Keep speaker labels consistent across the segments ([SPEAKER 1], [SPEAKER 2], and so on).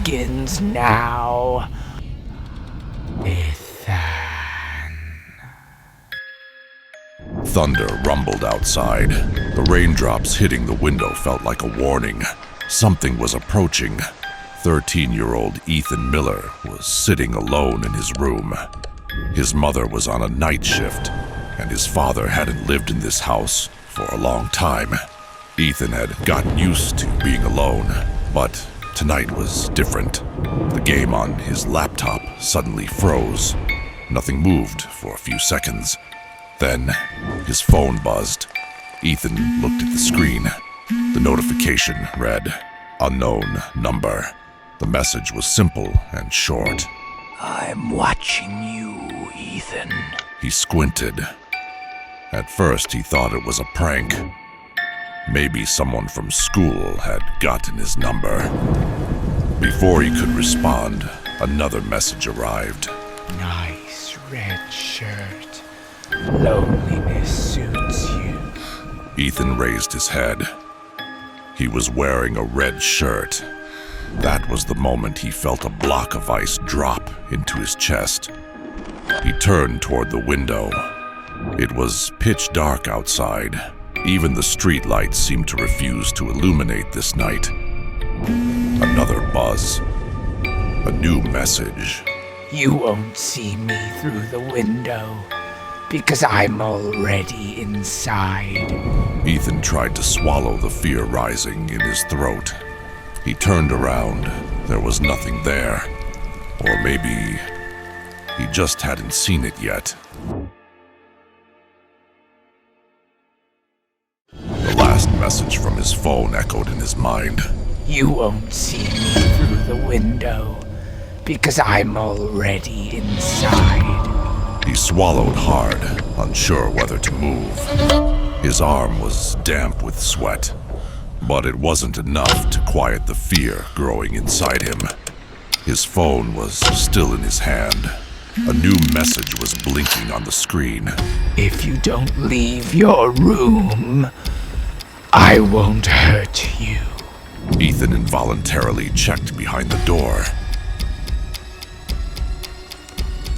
[SPEAKER 1] begins now. Ethan.
[SPEAKER 2] Thunder rumbled outside. The raindrops hitting the window felt like a warning. Something was approaching. 13-year-old Ethan Miller was sitting alone in his room. His mother was on a night shift, and his father hadn't lived in this house for a long time. Ethan had gotten used to being alone, but tonight was different. The game on his laptop suddenly froze. Nothing moved for a few seconds. Then, his phone buzzed. Ethan looked at the screen. The notification read, "Unknown number." The message was simple and short.
[SPEAKER 1] I'm watching you, Ethan.
[SPEAKER 2] He squinted. At first, he thought it was a prank. Maybe someone from school had gotten his number. Before he could respond, another message arrived.
[SPEAKER 1] Nice red shirt. Loneliness suits you.
[SPEAKER 2] Ethan raised his head. He was wearing a red shirt. That was the moment he felt a block of ice drop into his chest. He turned toward the window. It was pitch dark outside. Even the street lights seemed to refuse to illuminate this night. Another buzz. A new message.
[SPEAKER 1] You won't see me through the window, because I'm already inside.
[SPEAKER 2] Ethan tried to swallow the fear rising in his throat. He turned around. There was nothing there. Or maybe he just hadn't seen it yet. The last message from his phone echoed in his mind.
[SPEAKER 1] You won't see me through the window, because I'm already inside.
[SPEAKER 2] He swallowed hard, unsure whether to move. His arm was damp with sweat, but it wasn't enough to quiet the fear growing inside him. His phone was still in his hand. A new message was blinking on the screen.
[SPEAKER 1] If you don't leave your room, I won't hurt you.
[SPEAKER 2] Ethan involuntarily checked behind the door.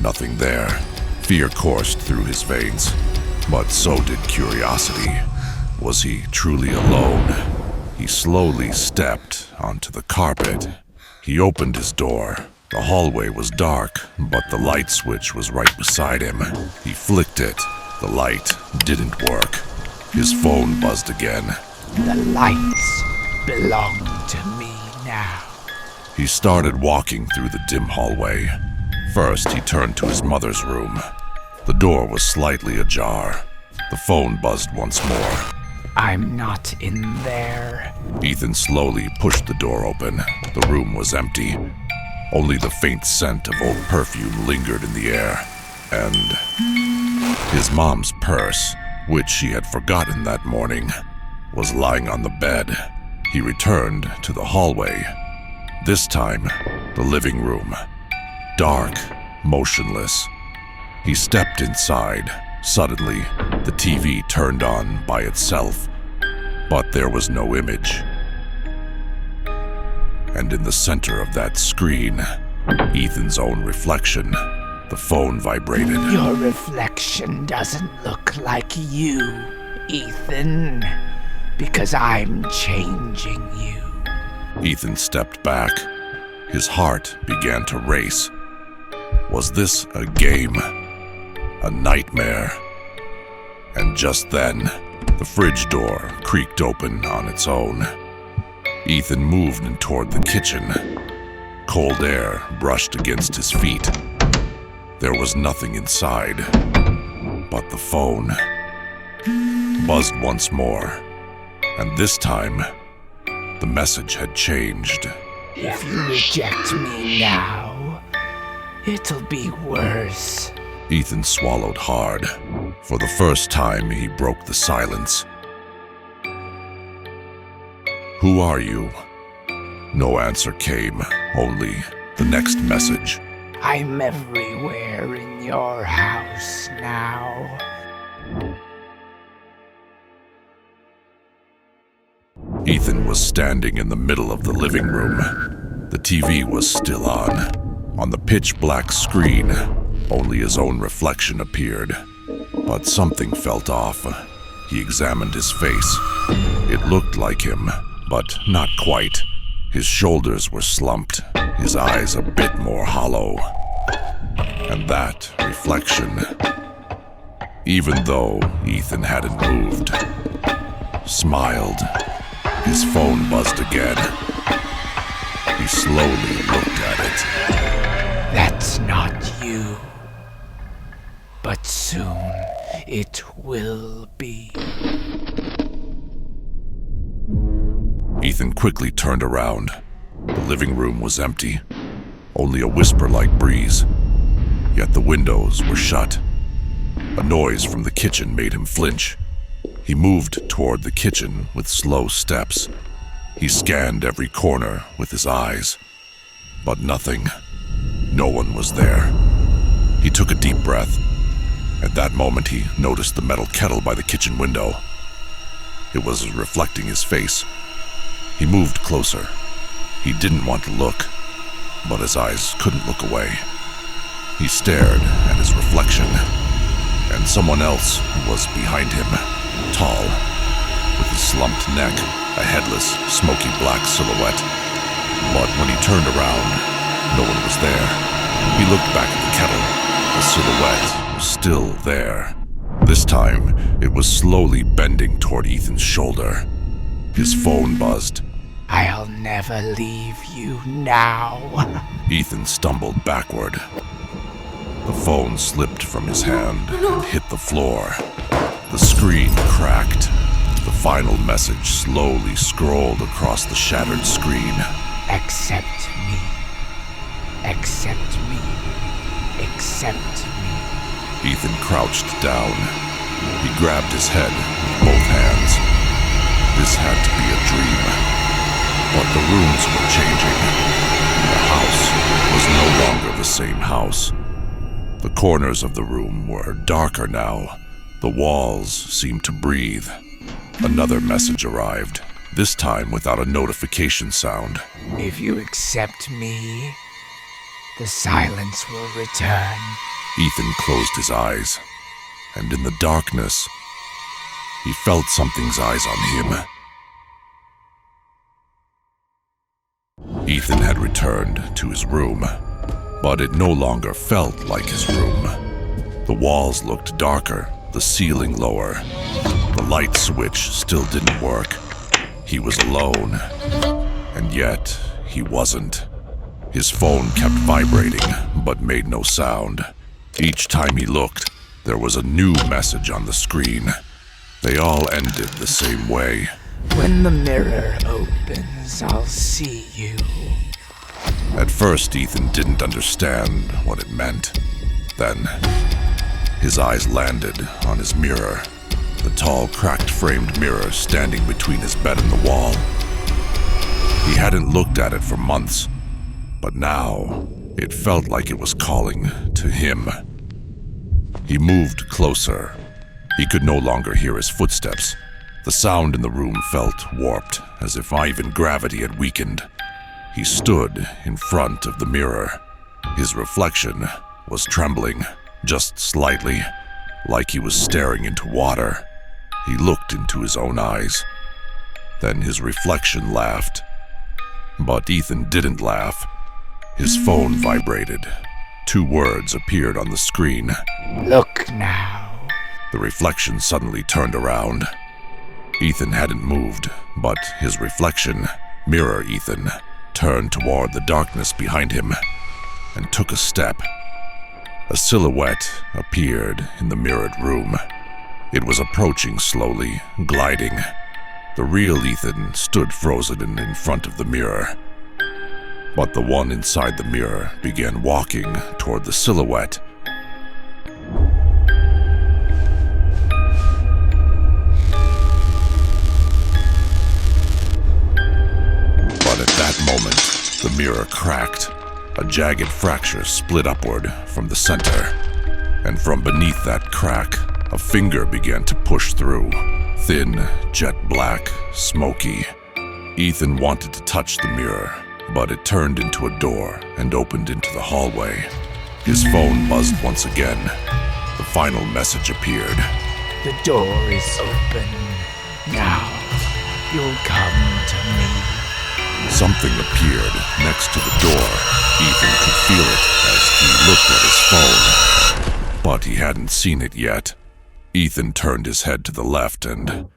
[SPEAKER 2] Nothing there. Fear coursed through his veins, but so did curiosity. Was he truly alone? He slowly stepped onto the carpet. He opened his door. The hallway was dark, but the light switch was right beside him. He flicked it. The light didn't work. His phone buzzed again.
[SPEAKER 1] The lights belong to me now.
[SPEAKER 2] He started walking through the dim hallway. First, he turned to his mother's room. The door was slightly ajar. The phone buzzed once more.
[SPEAKER 1] I'm not in there.
[SPEAKER 2] Ethan slowly pushed the door open. The room was empty. Only the faint scent of old perfume lingered in the air. And his mom's purse, which she had forgotten that morning, was lying on the bed. He returned to the hallway. This time, the living room. Dark, motionless. He stepped inside. Suddenly, the TV turned on by itself, but there was no image. And in the center of that screen, Ethan's own reflection. The phone vibrated.
[SPEAKER 1] Your reflection doesn't look like you, Ethan, because I'm changing you.
[SPEAKER 2] Ethan stepped back. His heart began to race. Was this a game? A nightmare? And just then, the fridge door creaked open on its own. Ethan moved toward the kitchen. Cold air brushed against his feet. There was nothing inside, but the phone buzzed once more, and this time, the message had changed.
[SPEAKER 1] If you reject me now, it'll be worse.
[SPEAKER 2] Ethan swallowed hard. For the first time, he broke the silence. Who are you? No answer came, only the next message.
[SPEAKER 1] I'm everywhere in your house now.
[SPEAKER 2] Ethan was standing in the middle of the living room. The TV was still on. On the pitch-black screen, only his own reflection appeared. But something felt off. He examined his face. It looked like him, but not quite. His shoulders were slumped, his eyes a bit more hollow. And that reflection, even though Ethan hadn't moved, smiled. His phone buzzed again. He slowly looked at it.
[SPEAKER 1] That's not you. But soon it will be.
[SPEAKER 2] Ethan quickly turned around. The living room was empty. Only a whisper-like breeze. Yet the windows were shut. A noise from the kitchen made him flinch. He moved toward the kitchen with slow steps. He scanned every corner with his eyes. But nothing. No one was there. He took a deep breath. At that moment, he noticed the metal kettle by the kitchen window. It was reflecting his face. He moved closer. He didn't want to look, but his eyes couldn't look away. He stared at his reflection, and someone else was behind him, tall, with a slumped neck, a headless, smoky black silhouette. But when he turned around, no one was there. He looked back at the kettle. The silhouette was still there. This time, it was slowly bending toward Ethan's shoulder. His phone buzzed.
[SPEAKER 1] I'll never leave you now.
[SPEAKER 2] Ethan stumbled backward. The phone slipped from his hand and hit the floor. The screen cracked. The final message slowly scrolled across the shattered screen.
[SPEAKER 1] Accept me. Accept me. Accept me.
[SPEAKER 2] Ethan crouched down. He grabbed his head with both hands. This had to be a dream. But the rooms were changing. The house was no longer the same house. The corners of the room were darker now. The walls seemed to breathe. Another message arrived, this time without a notification sound.
[SPEAKER 1] If you accept me, the silence will return.
[SPEAKER 2] Ethan closed his eyes, and in the darkness, he felt something's eyes on him. Ethan had returned to his room, but it no longer felt like his room. The walls looked darker, the ceiling lower. The light switch still didn't work. He was alone, and yet he wasn't. His phone kept vibrating, but made no sound. Each time he looked, there was a new message on the screen. They all ended the same way.
[SPEAKER 1] When the mirror opens, I'll see you.
[SPEAKER 2] At first, Ethan didn't understand what it meant. Then, his eyes landed on his mirror, the tall, cracked-framed mirror standing between his bed and the wall. He hadn't looked at it for months, but now it felt like it was calling to him. He moved closer. He could no longer hear his footsteps. The sound in the room felt warped, as if even gravity had weakened. He stood in front of the mirror. His reflection was trembling, just slightly, like he was staring into water. He looked into his own eyes. Then his reflection laughed. But Ethan didn't laugh. His phone vibrated. 2 words appeared on the screen.
[SPEAKER 1] Look now.
[SPEAKER 2] The reflection suddenly turned around. Ethan hadn't moved, but his reflection, mirror Ethan, turned toward the darkness behind him and took a step. A silhouette appeared in the mirrored room. It was approaching slowly, gliding. The real Ethan stood frozen in front of the mirror. But the one inside the mirror began walking toward the silhouette. But at that moment, the mirror cracked. A jagged fracture split upward from the center. And from beneath that crack, a finger began to push through. Thin, jet black, smoky. Ethan wanted to touch the mirror, but it turned into a door and opened into the hallway. His phone buzzed once again. The final message appeared.
[SPEAKER 1] The door is open. Now, you'll come to me.
[SPEAKER 2] Something appeared next to the door. Ethan could feel it as he looked at his phone, but he hadn't seen it yet. Ethan turned his head to the left and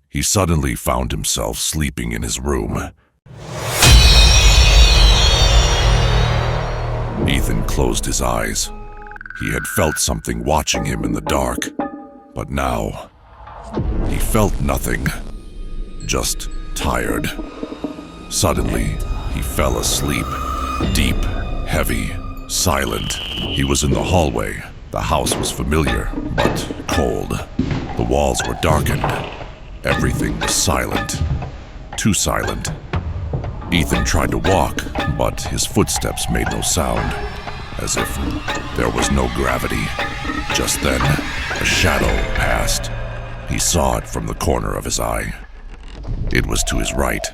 [SPEAKER 2] he suddenly found himself sleeping in his room. Ethan closed his eyes. He had felt something watching him in the dark, but now he felt nothing, just tired. Suddenly, he fell asleep, deep, heavy, silent. He was in the hallway. The house was familiar, but cold. The walls were darkened. Everything was silent, too silent. Ethan tried to walk, but his footsteps made no sound, as if there was no gravity. Just then, a shadow passed. He saw it from the corner of his eye. It was to his right,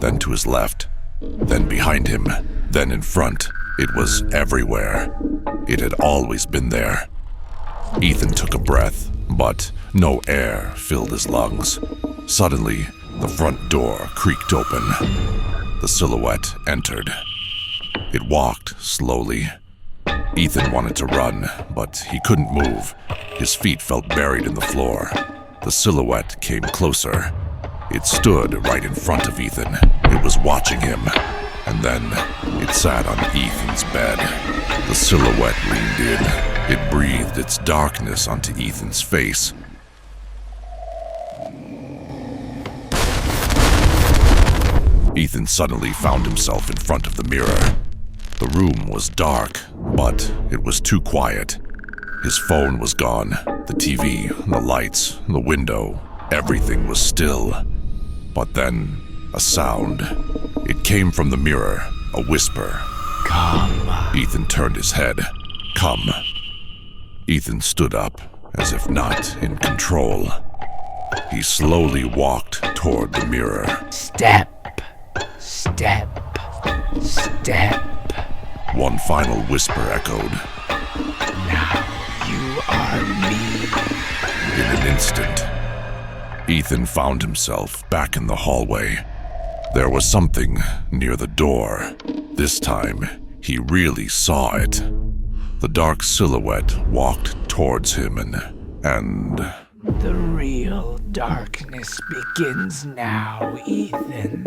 [SPEAKER 2] then to his left, then behind him, then in front. It was everywhere. It had always been there. Ethan took a breath, but no air filled his lungs. Suddenly, the front door creaked open. The silhouette entered. It walked slowly. Ethan wanted to run, but he couldn't move. His feet felt buried in the floor. The silhouette came closer. It stood right in front of Ethan. It was watching him, and then it sat on Ethan's bed. The silhouette leaned in. It breathed its darkness onto Ethan's face. Ethan suddenly found himself in front of the mirror. The room was dark, but it was too quiet. His phone was gone. The TV, the lights, the window, everything was still. But then, a sound. It came from the mirror, a whisper.
[SPEAKER 1] Come.
[SPEAKER 2] Ethan turned his head. Come. Ethan stood up, as if not in control. He slowly walked toward the mirror.
[SPEAKER 1] Step, step, step.
[SPEAKER 2] One final whisper echoed.
[SPEAKER 1] Now you are me.
[SPEAKER 2] In an instant, Ethan found himself back in the hallway. There was something near the door. This time, he really saw it. The dark silhouette walked towards him and...
[SPEAKER 1] The real darkness begins now, Ethan.